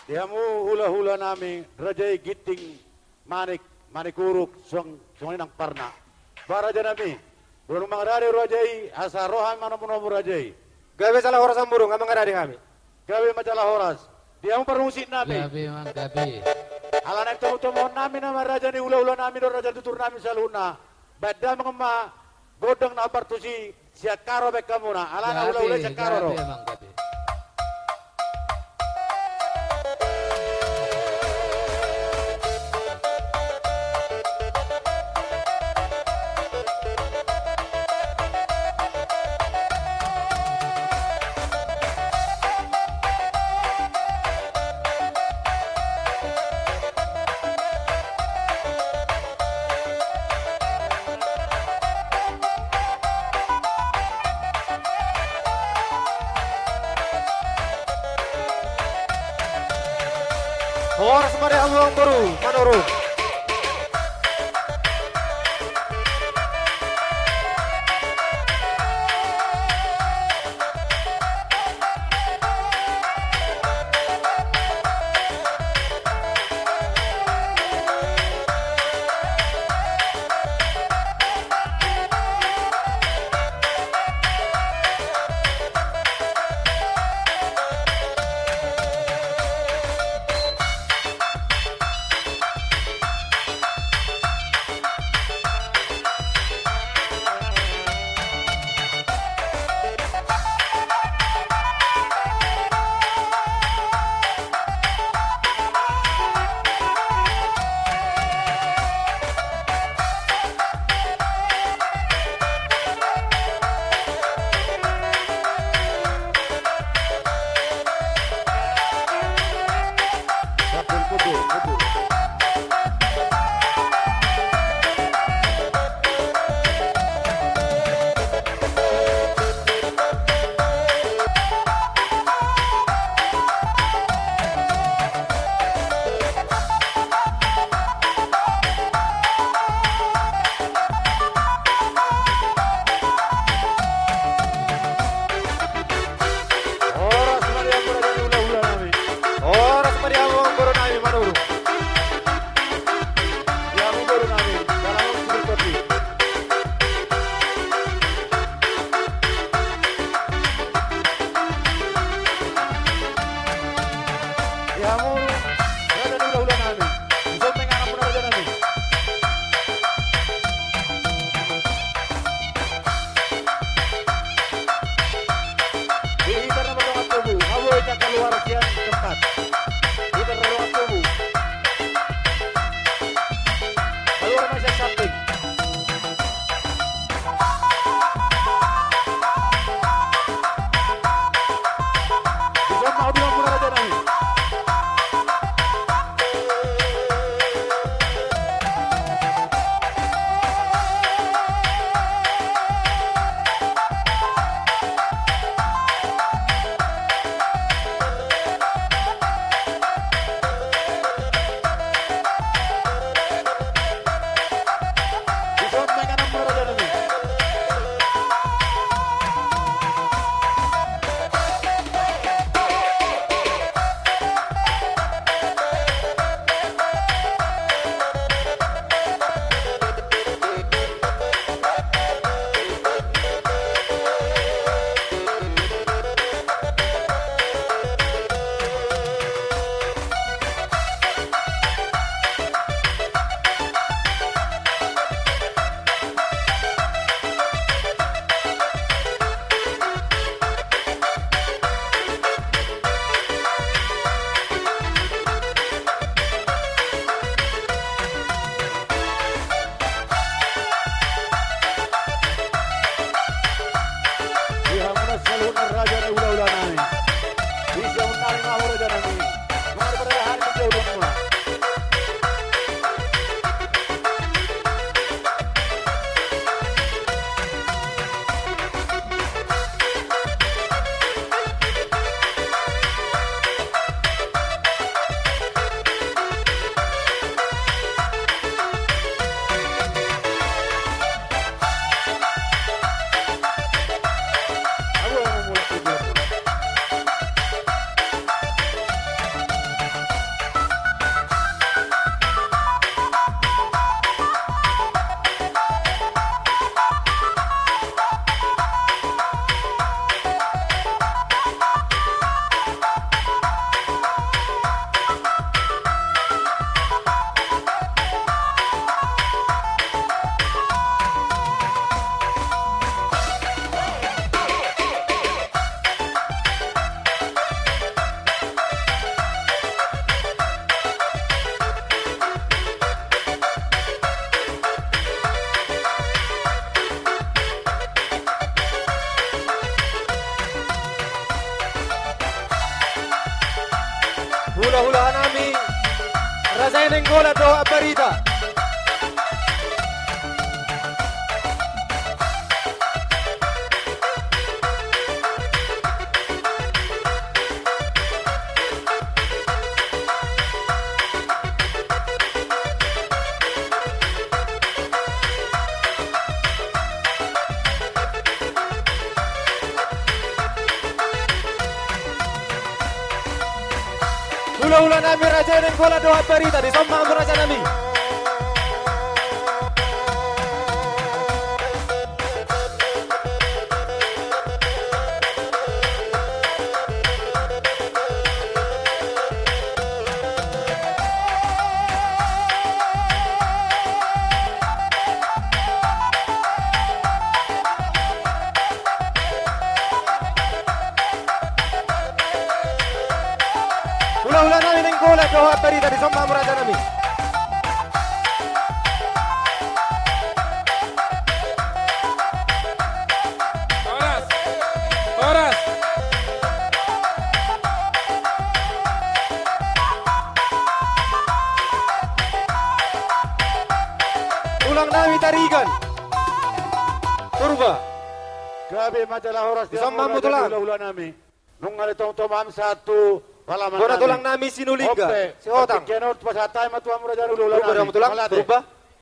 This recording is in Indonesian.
Diamu hula-hula nami rajai giting manikuruk suang nang parna. Baraja nami. Burung mangadari rajai asa rohan mana puno rajai. Gawe salah horas amburung ngamang ada kami. Gawe majalah horas. Diamu permusit nami. Gabi mang gabi. Alanak temu nami nama raja ni hula-hula nami do raja tutur nami saluna. Beda mengema godong na partusi siak karo bekamuna. Alana hula-hula siak karo. Gabi mang gabi. Horas mari amburung baru manuru. Hula-hulahan namin. Raja Nenggola doa Barita. Hula-hula namin Raja Nenggola doa Barita di sombang Raja nami. Hula-hula namin Nenggola doa Barita di sombang Raja nami. Oras. Oras. Ulang namin Tarigan. Turba. Grabe majalah oras di Isang ang mambo mga tulang. hula-hula namin. Nung alitong tumam satu palaman Gora tulang namin sinuliga. Si Hotang. Kenot pasatay matuwa mo raja hula-hula Turba daw mo tulang. Malate. Turba.